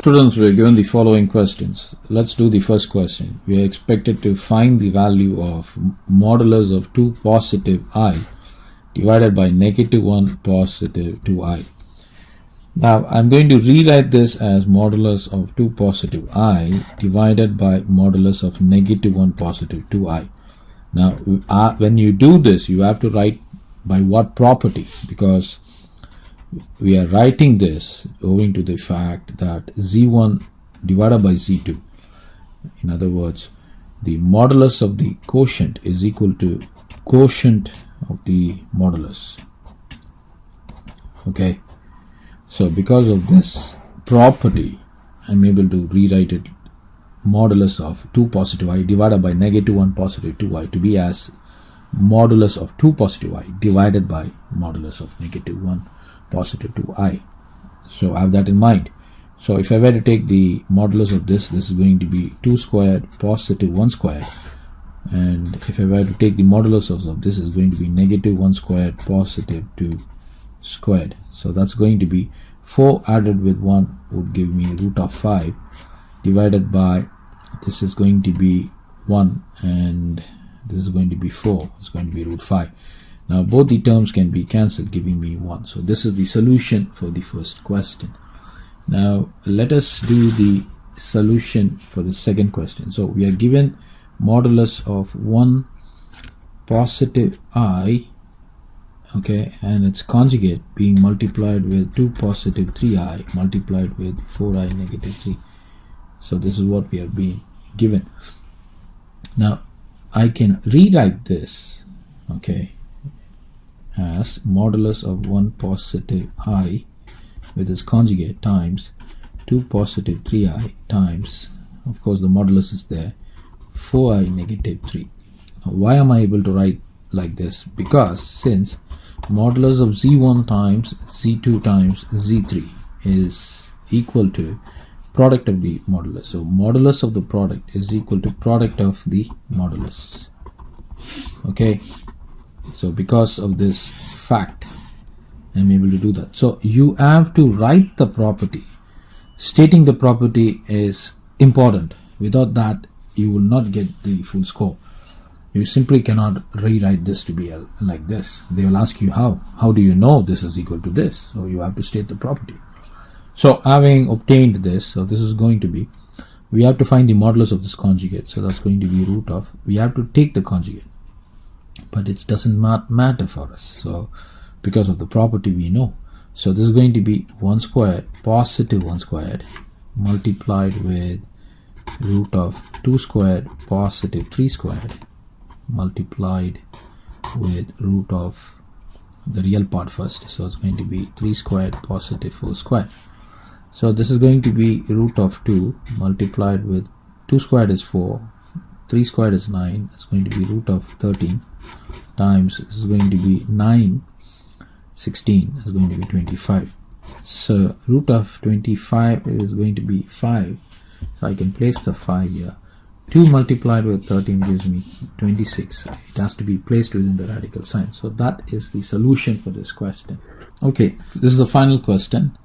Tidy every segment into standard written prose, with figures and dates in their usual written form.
Students, we are given the following questions. Let's do the first question. We are expected to find the value of modulus of 2 positive I divided by negative 1 positive 2I. Now, I'm going to rewrite this as modulus of 2 positive I divided by modulus of negative 1 positive 2I. Now, when you do this, you have to write by what property, because we are writing this owing to the fact that Z1 divided by Z2. In other words, the modulus of the quotient is equal to quotient of the modulus. Okay, so because of this property, I'm able to rewrite it modulus of 2 positive I divided by negative 1 positive 2I to be as modulus of 2 positive I divided by modulus of negative 1 positive 2I. So I have that in mind. So if I were to take the modulus of this is going to be 2 squared positive 1 squared, and if I were to take the modulus of this is going to be negative 1 squared positive 2 squared. So that's going to be 4 added with 1 would give me root of 5 divided by, this is going to be 1 and this is going to be 4, it's going to be root 5. Now both the terms can be cancelled, giving me 1. So this is the solution for the first question. Now let us do the solution for the second question. So we are given modulus of 1 positive I, okay, and its conjugate being multiplied with 2 positive 3I multiplied with 4I negative 3. So this is what we are being given. Now I can rewrite this, okay, as modulus of 1 positive I with its conjugate times 2 positive 3I times, of course the modulus is there, 4I negative 3. Now, why am I able to write like this? Because since modulus of Z1 times Z2 times Z3 is equal to product of the modulus. So modulus of the product is equal to product of the modulus. Okay. So because of this fact, I'm able to do that. So you have to write the property. Stating the property is important. Without that, you will not get the full score. You simply cannot rewrite this to be like this. They will ask you how. How do you know this is equal to this? So you have to state the property. So having obtained this, so this is going to be, we have to find the modulus of this conjugate. So that's going to be root of, we have to take the conjugate. But it doesn't matter for us, so because of the property we know. So this is going to be 1 squared positive 1 squared multiplied with root of 2 squared positive 3 squared multiplied with root of the real part first. So it's going to be 3 squared positive 4 squared. So this is going to be root of 2 multiplied with 2 squared is 4, 3 squared is 9, it's going to be root of 13 times, this is going to be 9, 16 is going to be 25. So root of 25 is going to be 5. So I can place the 5 here. 2 multiplied with 13 gives me 26. It has to be placed within the radical sign. So that is the solution for this question. Okay, this is the final question.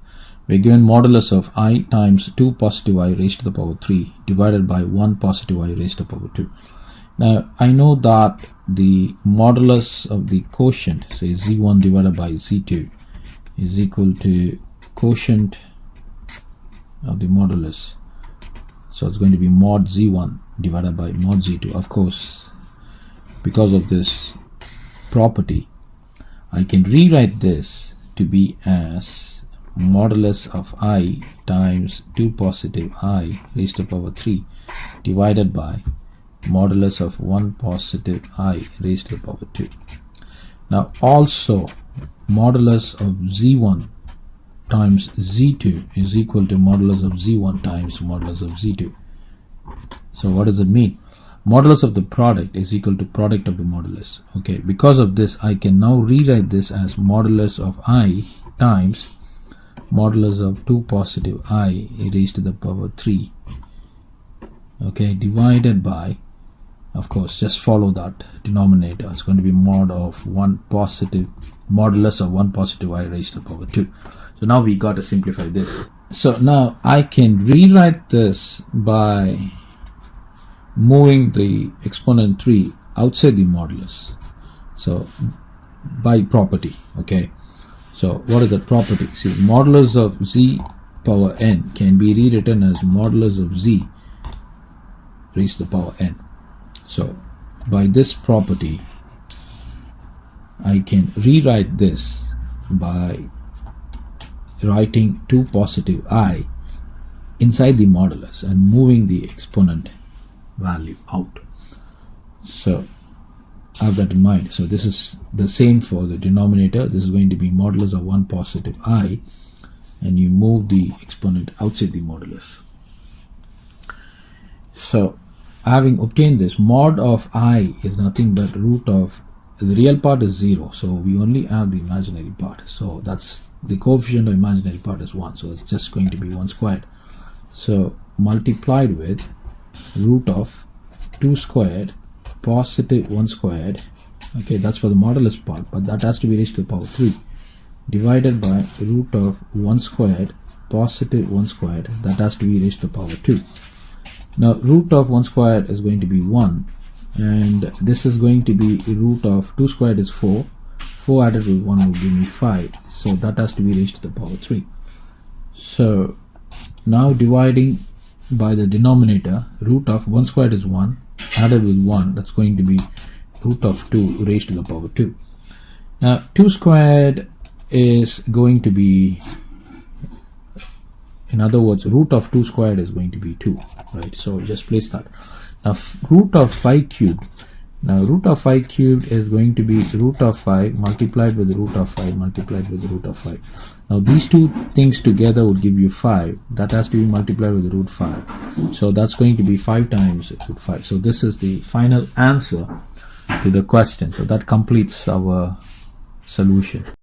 We're given modulus of I times 2 positive I raised to the power 3 divided by 1 positive I raised to the power 2. Now I know that the modulus of the quotient, say Z1 divided by Z2, is equal to quotient of the modulus. So it's going to be mod Z1 divided by mod Z2. Of course, because of this property, I can rewrite this to be as modulus of I times 2 positive I raised to the power 3 divided by modulus of 1 positive I raised to the power 2. Now also modulus of Z1 times Z2 is equal to modulus of Z1 times modulus of Z2. So what does it mean? Modulus of the product is equal to product of the modulus. Okay, because of this I can now rewrite this as modulus of I times modulus of 2 positive I raised to the power 3, okay, divided by, of course, just follow that denominator. It's going to be mod of 1 positive, modulus of 1 positive I raised to the power 2. So now we got to simplify this. So now I can rewrite this by moving the exponent 3 outside the modulus. So by property, okay. So what is that property? See, modulus of z power n can be rewritten as modulus of z raised to the power n. So by this property I can rewrite this by writing 2 positive I inside the modulus and moving the exponent value out. So have that in mind. So this is the same for the denominator. This is going to be modulus of 1 positive I, and you move the exponent outside the modulus. So having obtained this, mod of I is nothing but root of, the real part is 0, so we only have the imaginary part. So that's the coefficient of imaginary part is 1, so it's just going to be 1 squared. So multiplied with root of 2 squared positive 1 squared, okay, that's for the modulus part, but that has to be raised to the power 3, divided by root of 1 squared positive 1 squared, that has to be raised to the power 2. Now root of 1 squared is going to be 1, and this is going to be root of 2 squared is 4, 4 added with 1 will give me 5, so that has to be raised to the power 3. So now dividing by the denominator, root of 1 squared is 1, added with 1, that's going to be root of 2 raised to the power 2. Now 2 squared is going to be, in other words, root of 2 squared is going to be 2, right? So just place that. Now root of 5 cubed, now root of 5 cubed is going to be root of 5 multiplied with root of 5 multiplied with root of 5. Now these two things together would give you 5, that has to be multiplied with root 5, so that's going to be 5 times root 5. So this is the final answer to the question. So that completes our solution.